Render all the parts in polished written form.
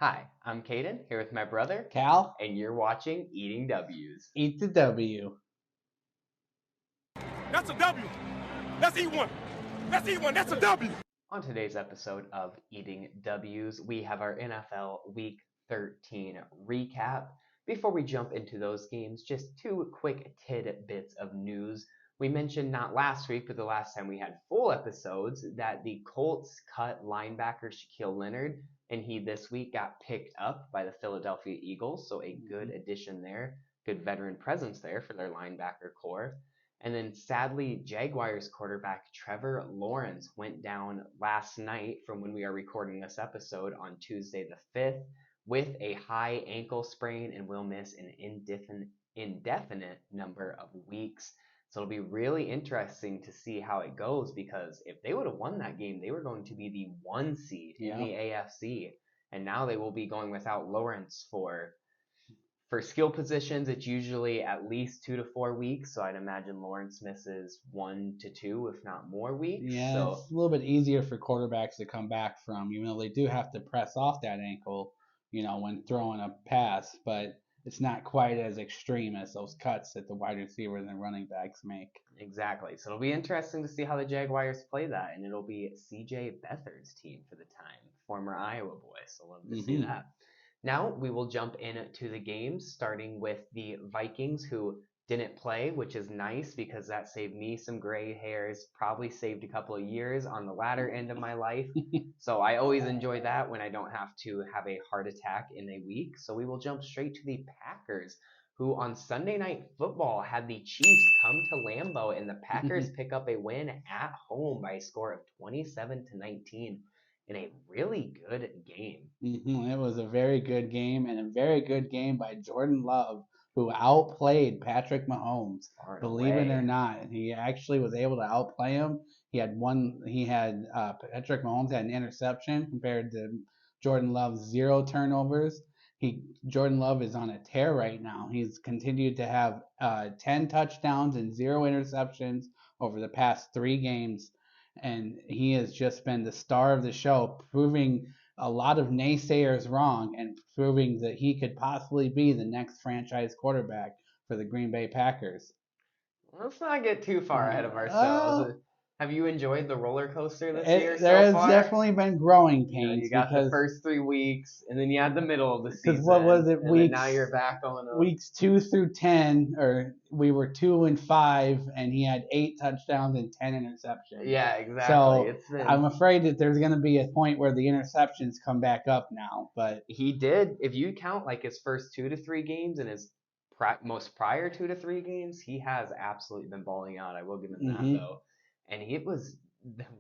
Hi, I'm Caden, here with my brother, Cal, and you're watching Eating W's. eat the W. That's a W. Let's eat one. Let's eat one. That's a W. On today's episode of Eating W's, we have our NFL Week 13 recap. Before we jump into those games, just two quick tidbits of news. We mentioned not last week, but the last time we had full episodes, that the Colts cut linebacker Shaquille Leonard, and he this week got picked up by the Philadelphia Eagles, so a good addition there. Good veteran presence there for their linebacker core. And then sadly, Jaguars quarterback Trevor Lawrence went down last night from when we are recording this episode on Tuesday the 5th with a high ankle sprain and will miss an indefinite number of weeks. So it'll be really interesting to see how it goes because if they would have won that game, they were going to be the 1 seed in the AFC. And now they will be going without Lawrence for skill positions, it's usually at least 2 to 4 weeks. So I'd imagine Lawrence misses 1 to 2, if not more weeks. Yeah, So it's a little bit easier for quarterbacks to come back from, even though they do have to press off that ankle, when throwing a pass, but it's not quite as extreme as those cuts that the wide receivers and running backs make. exactly. So it'll be interesting to see how the Jaguars play that, and it'll be CJ Beathard's team for the time, former Iowa boy. So love to see that. Now we will jump into the games, starting with the Vikings, who didn't play, which is nice because that saved me some gray hairs, probably saved a couple of years on the latter end of my life. So I always enjoy that when I don't have to have a heart attack in a week. So we will jump straight to the Packers, who on Sunday Night Football had the Chiefs come to Lambeau, and the Packers pick up a win at home by a score of 27-19 in a really good game. It was a very good game and a very good game by Jordan Love, who outplayed Patrick Mahomes. Far and Believe it or away. not, he actually was able to outplay him. He had one. He had Patrick Mahomes had an interception compared to Jordan Love's 0 turnovers. Jordan Love is on a tear right now. He's continued to have 10 touchdowns and 0 interceptions over the past 3 games, and he has just been the star of the show, proving a lot of naysayers wrong and proving that he could possibly be the next franchise quarterback for the Green Bay Packers. Let's not get too far ahead of ourselves. Well, Have you enjoyed the roller coaster this year there so has far? definitely been growing You know, pains you got the because first 3 weeks, and then you had the middle of the what was season, it, and then now you're back on a. weeks 2 through 10, or we were 2 and 5, and he had 8 touchdowns and 10 interceptions. Yeah, exactly. So It's been. I'm afraid that there's going to be a point where the interceptions come back up now. But He did, if you count like his first 2 to 3 games and his most prior 2 to 3 games, he has absolutely been balling out. I will give him that mhm. though. And it was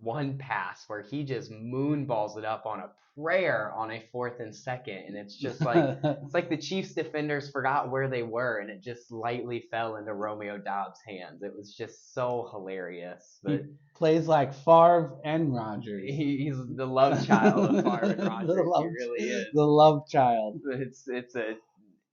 one pass where he just moonballs it up on a prayer on a 4th and 2nd, and it's just like it's like the Chiefs defenders forgot where they were, and it just lightly fell into Romeo Dobbs' hands. It was just so hilarious, He but plays like Favre and Rodgers. he's the love child of Favre and Rodgers. He really The is. love child.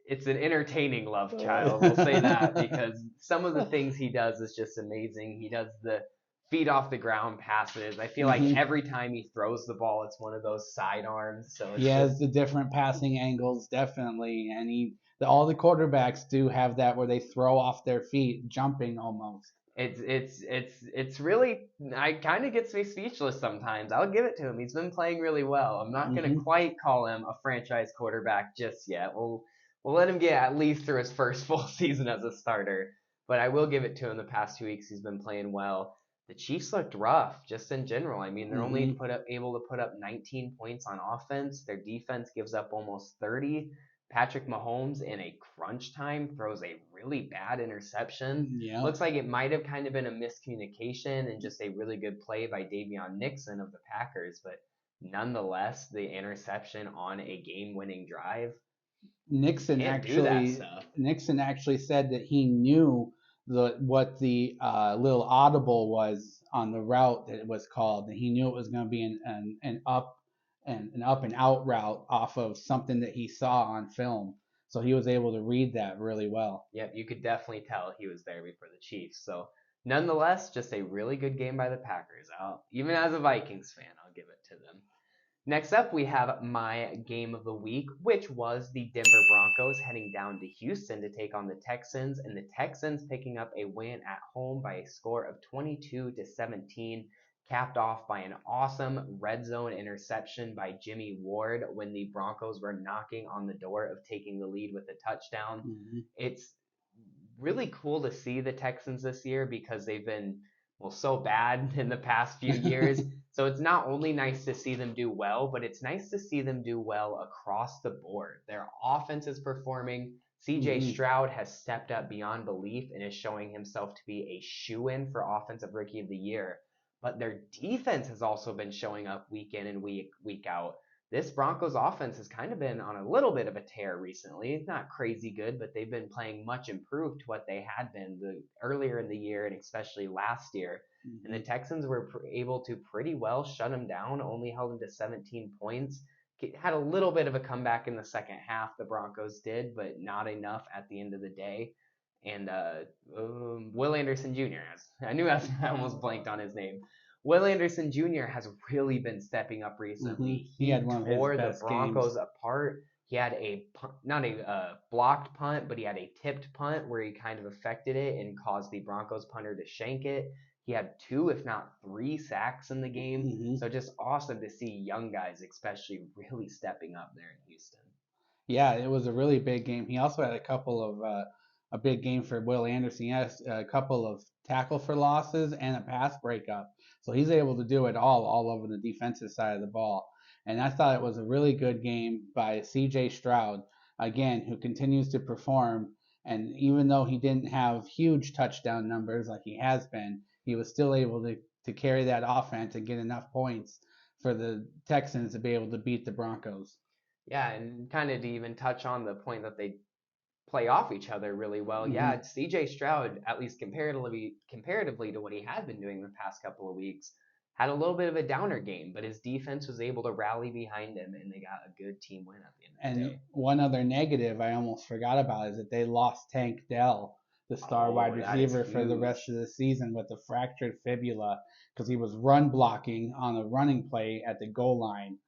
It's an entertaining love child. We'll say that because some of the things he does is just amazing. He does the feet off the ground passes. I feel like every time he throws the ball, it's one of those sidearms. So He it's has just the different passing angles, definitely, and all the quarterbacks do have that where they throw off their feet, jumping almost. it's really I kind of gets me speechless sometimes. I'll give it to him. He's been playing really well. I'm not gonna hmm quite call him a franchise quarterback just yet. We'll let him get at least through his first full season as a starter. But I will give it to him. The past 2 weeks he's been playing well. The Chiefs looked rough just in general. I mean, they're only hmm able to put up 19 points on offense. Their defense gives up almost 30. Patrick Mahomes in a crunch time throws a really bad interception. Yep. Looks like it might have kind of been a miscommunication and just a really good play by Davion Nixon of the Packers, but nonetheless, the interception on a game-winning drive. Nixon Can't do that actually stuff. Nixon actually said that he knew what the little audible was on the route that it was called, and he knew it was going to be an up and out route off of something that he saw on film. So he was able to read that really well. Yep, you could definitely tell he was there before the Chiefs. So, nonetheless, just a really good game by the Packers. Even as a Vikings fan, I'll give it to them. Next up, we have my game of the week, which was the Denver Broncos heading down to Houston to take on the Texans, and the Texans picking up a win at home by a score of 22-17, capped off by an awesome red zone interception by Jimmy Ward when the Broncos were knocking on the door of taking the lead with a touchdown. Mm-hmm. It's really cool to see the Texans this year because they've been, well, so bad in the past few years. So it's not only nice to see them do well, but it's nice to see them do well across the board. Their offense is performing. CJ Mm-hmm. Stroud has stepped up beyond belief and is showing himself to be a shoe-in for Offensive Rookie of the Year. But their defense has also been showing up week in and week out. This Broncos offense has kind of been on a little bit of a tear recently. It's not crazy good, but they've been playing much improved to what they had been earlier in the year and especially last year. And the Mm-hmm. Texans were able to pretty well shut them down, only held them to 17 points. Had a little bit of a comeback in the second half, the Broncos did, but not enough at the end of the day. And Will Anderson Jr. I almost blanked on his name. Will Anderson Jr. has really been stepping up Mm-hmm. recently. He had He one of his tore the best games. Broncos apart. He had a not a blocked punt, but he had a tipped punt where he kind of affected it and caused the Broncos punter to shank it. He had 2, if not 3 sacks in the game. Mm-hmm. So just awesome to see young guys, especially, really stepping up there in Houston. Yeah, it was a really big game. He also had a big game for Will Anderson. He has a couple of tackle for losses and a pass breakup. So he's able to do it all over the defensive side of the ball. And I thought it was a really good game by CJ Stroud, again, who continues to perform. And even though he didn't have huge touchdown numbers like he has been, he was still able to carry that offense and get enough points for the Texans to be able to beat the Broncos. Yeah, and kind of to even touch on the point that they play off each other really well. Mm-hmm. Yeah, CJ Stroud, at least comparatively to what he had been doing the past couple of weeks, had a little bit of a downer game, but his defense was able to rally behind him and they got a good team win at the end of the And day. one other negative I almost forgot about is that they lost Tank Dell, the star wide Oh, that is receiver, for the rest huge. of the season with a fractured fibula because he was run blocking on a running play at the goal line.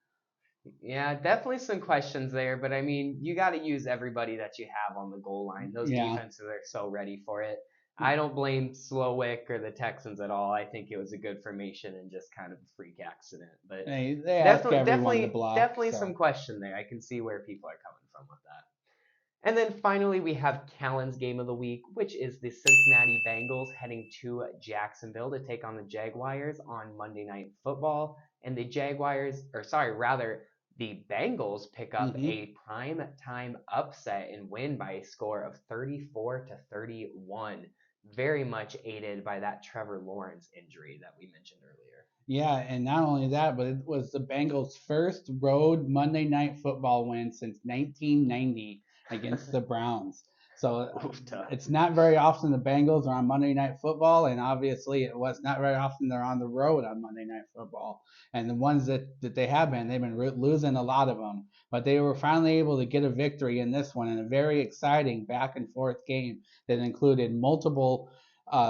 Yeah, definitely some questions there, but I mean, you got to use everybody that you have on the goal line. Those Yeah, defenses are so ready for it. I don't blame Slowick or the Texans at all. I think it was a good formation and just kind of a freak accident. But they ask definitely, everyone to definitely, block, definitely some so. question there. I can see where people are coming from with that. And then finally, we have Callan's game of the week, which is the Cincinnati Bengals heading to Jacksonville to take on the Jaguars on Monday Night Football. And the Jaguars, or sorry, rather, the Bengals pick up Hmm. a prime time upset and win by a score of 34-31, very much aided by that Trevor Lawrence injury that we mentioned earlier. Yeah, and not only that, but it was the Bengals' first road Monday Night Football win since 1990 against the Browns. So Oofta. it's not very often the Bengals are on Monday Night Football, and obviously it was not very often they're on the road on Monday Night Football. And the ones that they have been, they've been losing a lot of them. But they were finally able to get a victory in this one in a very exciting back and forth game that included multiple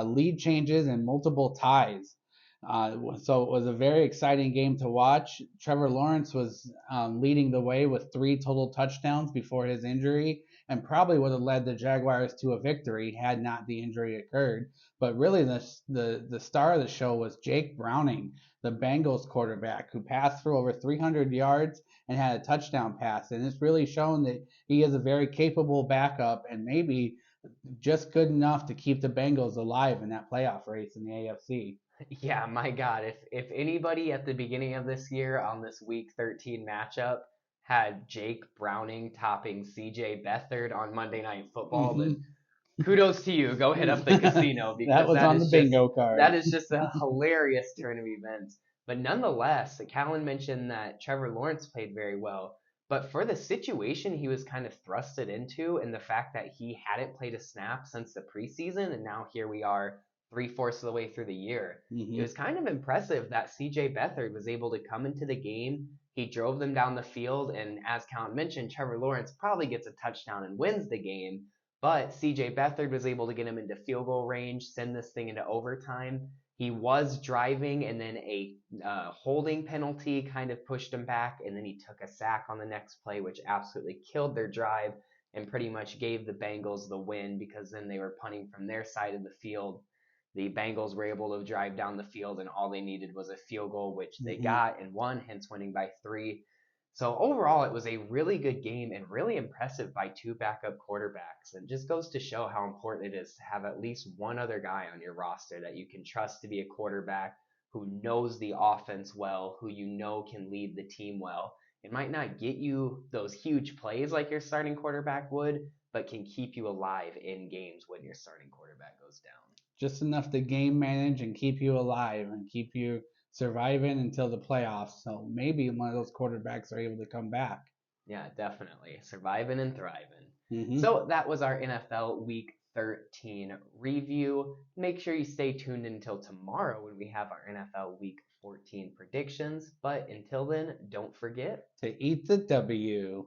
lead changes and multiple ties. So it was a very exciting game to watch. Trevor Lawrence was leading the way with 3 total touchdowns before his injury, and probably would have led the Jaguars to a victory had not the injury occurred. But really, the star of the show was Jake Browning, the Bengals quarterback, who passed for over 300 yards and had a touchdown pass. And it's really shown that he is a very capable backup and maybe just good enough to keep the Bengals alive in that playoff race in the AFC. Yeah, my God. If anybody at the beginning of this year on this week 13 matchup had Jake Browning topping CJ Beathard on Monday Night Football, then Mm-hmm. kudos to you. Go hit up the casino That because was on the bingo card. that is just a hilarious turn of events. But nonetheless, Callan mentioned that Trevor Lawrence played very well. But for the situation he was kind of thrusted into and the fact that he hadn't played a snap since the preseason, and now here we are 3/4 of the way through the year, it Mm-hmm. was kind of impressive that CJ Beathard was able to come into the game. He drove them down the field, and as Count mentioned, Trevor Lawrence probably gets a touchdown and wins the game. But CJ Beathard was able to get him into field goal range, send this thing into overtime. He was driving, and then a holding penalty kind of pushed him back, and then he took a sack on the next play, which absolutely killed their drive and pretty much gave the Bengals the win because then they were punting from their side of the field. The Bengals were able to drive down the field, and all they needed was a field goal, which they got and won, hence winning by 3. So overall, it was a really good game and really impressive by 2 backup quarterbacks. And just goes to show how important it is to have at least one other guy on your roster that you can trust to be a quarterback who knows the offense well, who you know can lead the team well. It might not get you those huge plays like your starting quarterback would, but can keep you alive in games when your starting quarterback goes down. Just enough to game manage and keep you alive and keep you surviving until the playoffs. So maybe one of those quarterbacks are able to come back. Yeah, definitely. Surviving and thriving. Mm-hmm. So that was our NFL Week 13 review. Make sure you stay tuned until tomorrow when we have our NFL Week 14 predictions. But until then, don't forget to eat the W.